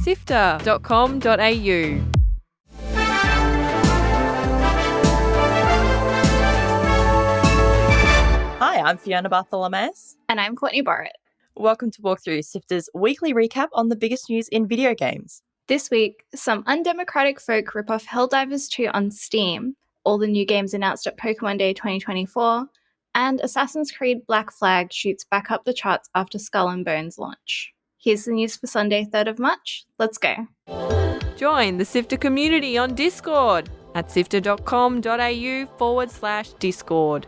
sifter.com.au. Hi, I'm Fiona Bartholomeus. And I'm Courtney Barrett. Welcome to Walk Through Sifter's weekly recap on the biggest news in video games. This week, some undemocratic folk rip off Helldivers 2 on Steam, all the new games announced at Pokémon Day 2024, and Assassin's Creed Black Flag shoots back up the charts after Skull and Bones launch. Here's the news for Sunday, 3rd of March. Let's go. Join the Sifter community on Discord at sifter.com.au/Discord.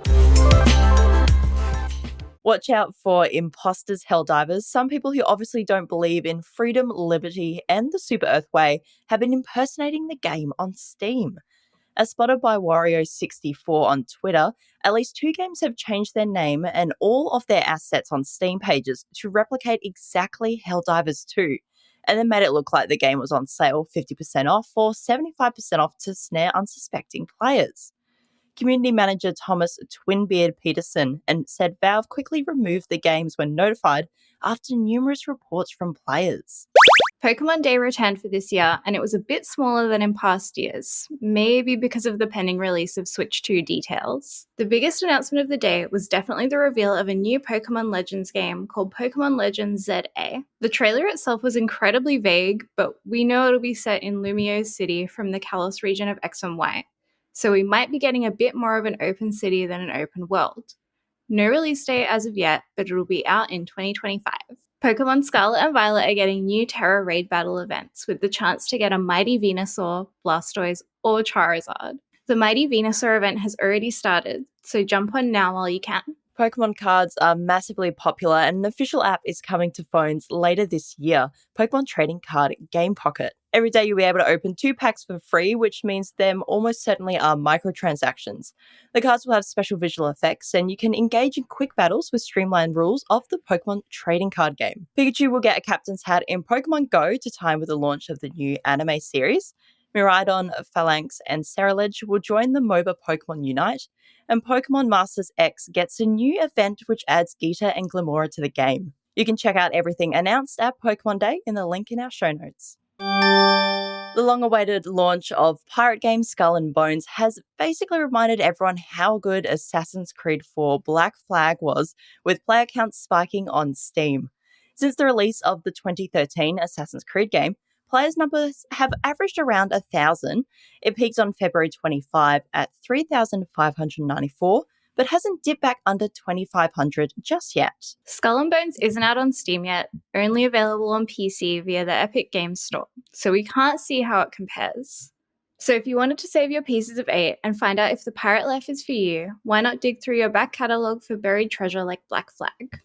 Watch out for imposters Helldivers. Some people who obviously don't believe in freedom, liberty, and the Super Earth Way have been impersonating the game on Steam. As spotted by Wario64 on Twitter, at least 2 games have changed their name and all of their assets on Steam pages to replicate exactly Helldivers 2, and then made it look like the game was on sale 50% off or 75% off to snare unsuspecting players. Community manager Thomas Twinbeard Peterson and said Valve quickly removed the games when notified after numerous reports from players. Pokémon Day returned for this year, and it was a bit smaller than in past years, maybe because of the pending release of Switch 2 details. The biggest announcement of the day was definitely the reveal of a new Pokémon Legends game called Pokémon Legends ZA. The trailer itself was incredibly vague, but we know it'll be set in Lumiose City from the Kalos region of X and Y, so we might be getting a bit more of an open city than an open world. No release date as of yet, but it'll be out in 2025. Pokemon Scarlet and Violet are getting new Terra Raid Battle events with the chance to get a Mighty Venusaur, Blastoise, or Charizard. The Mighty Venusaur event has already started, so jump on now while you can. Pokemon cards are massively popular and an official app is coming to phones later this year, Pokemon Trading Card Game Pocket. Every day you'll be able to open 2 packs for free, which means them almost certainly are microtransactions. The cards will have special visual effects and you can engage in quick battles with streamlined rules of the Pokemon trading card game. Pikachu will get a captain's hat in Pokemon Go to time with the launch of the new anime series. Miraidon, Phalanx, and Ceruledge will join the MOBA Pokemon Unite, and Pokemon Masters X gets a new event which adds Geeta and Glamora to the game. You can check out everything announced at Pokemon Day in the link in our show notes. The long-awaited launch of pirate game Skull and Bones has basically reminded everyone how good Assassin's Creed 4 Black Flag was, with player counts spiking on Steam. Since the release of the 2013 Assassin's Creed game, players' numbers have averaged around 1,000. It peaked on February 25 at 3,594, but hasn't dipped back under 2,500 just yet. Skull and Bones isn't out on Steam yet, only available on PC via the Epic Games Store, so we can't see how it compares. So if you wanted to save your pieces of 8 and find out if the pirate life is for you, why not dig through your back catalogue for buried treasure like Black Flag?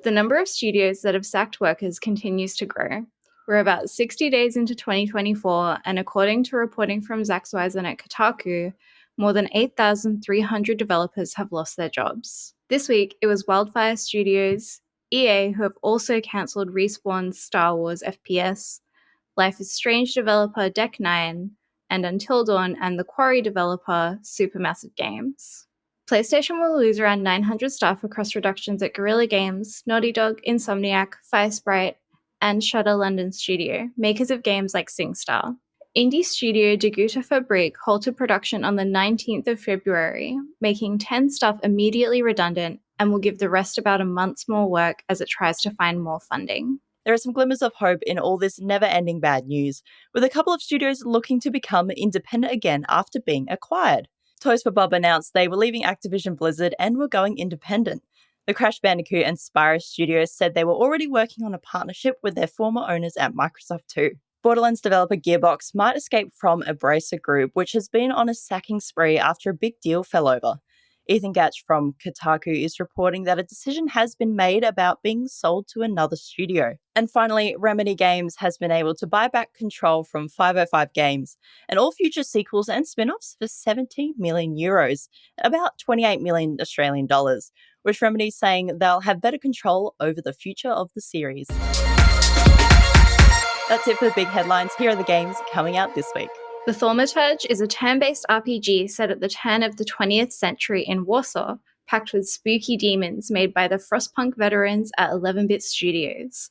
The number of studios that have sacked workers continues to grow. We're about 60 days into 2024, and according to reporting from Zach Zweisen at Kotaku, more than 8,300 developers have lost their jobs. This week, it was Wildfire Studios, EA, who have also cancelled Respawn's Star Wars FPS, Life is Strange developer Deck 9, and Until Dawn and The Quarry developer Supermassive Games. PlayStation will lose around 900 staff across reductions at Guerrilla Games, Naughty Dog, Insomniac, Firesprite, and Shutter London Studio, makers of games like SingStar. Indie studio Die Gute Fabrik halted production on the 19th of February, making 10 staff immediately redundant and will give the rest about a month's more work as it tries to find more funding. There are some glimmers of hope in all this never-ending bad news, with a couple of studios looking to become independent again after being acquired. Toys for Bob announced they were leaving Activision Blizzard and were going independent. The Crash Bandicoot and Spyro studios said they were already working on a partnership with their former owners at Microsoft too. Borderlands developer Gearbox might escape from Embracer Group, which has been on a sacking spree after a big deal fell over. Ethan Gatch from Kotaku is reporting that a decision has been made about being sold to another studio. And finally, Remedy Games has been able to buy back control from 505 Games and all future sequels and spin-offs for 70 million euros, about 28 million Australian dollars, which Remedy is saying they'll have better control over the future of the series. That's it for the big headlines. Here are the games coming out this week. The Thaumaturge is a turn-based RPG set at the turn of the 20th century in Warsaw, packed with spooky demons made by the Frostpunk veterans at 11-Bit Studios.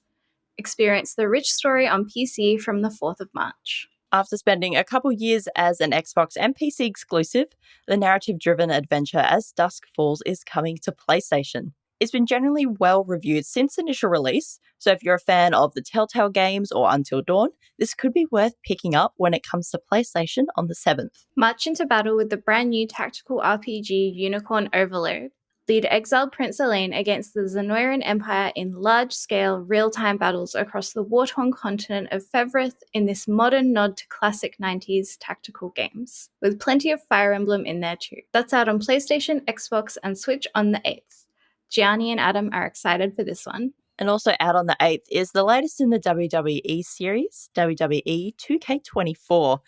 Experience the rich story on PC from the 4th of March. After spending a couple years as an Xbox and PC exclusive, the narrative-driven adventure As Dusk Falls is coming to PlayStation. It's been generally well reviewed since initial release, so if you're a fan of the Telltale games or Until Dawn, this could be worth picking up when it comes to PlayStation on the 7th. March into battle with the brand new tactical RPG Unicorn Overload. Lead exiled Prince Elaine against the Zenoiran Empire in large-scale, real-time battles across the war-torn continent of Fevrith in this modern nod to classic 90s tactical games, with plenty of Fire Emblem in there too. That's out on PlayStation, Xbox, and Switch on the 8th. Gianni and Adam are excited for this one. And also out on the 8th is the latest in the WWE series, WWE 2K24.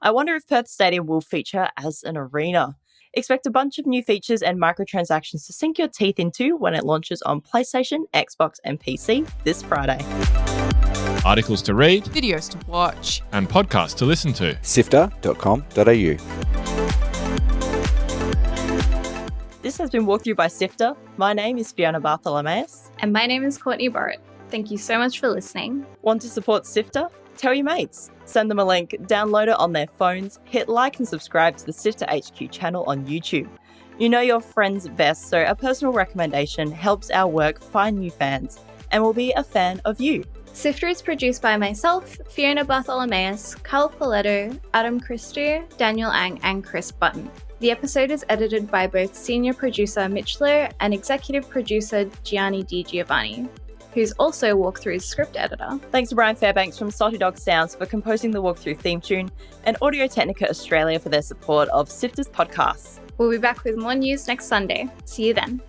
I wonder if Perth Stadium will feature as an arena. Expect a bunch of new features and microtransactions to sink your teeth into when it launches on PlayStation, Xbox, and PC this Friday. Articles to read, Videos to watch. and podcasts to listen to. sifter.com.au. This has been walked through by Sifter. My name is Fiona Bartholomeus. And my name is Courtney Borrett. Thank you so much for listening. Want to support Sifter? Tell your mates. Send them a link, download it on their phones, hit like and subscribe to the Sifter HQ channel on YouTube. You know your friends best, so a personal recommendation helps our work find new fans and will be a fan of you. Sifter is produced by myself, Fiona Bartholomeus, Carl Poletto, Adam Christou, Daniel Ang, and Chris Button. The episode is edited by both senior producer Mitch Lowe and executive producer Gianni Di Giovanni, who's also Walkthrough's script editor. Thanks to Brian Fairbanks from Salty Dog Sounds for composing the Walkthrough theme tune, and Audio Technica Australia for their support of Sifter's podcasts. We'll be back with more news next Sunday. See you then.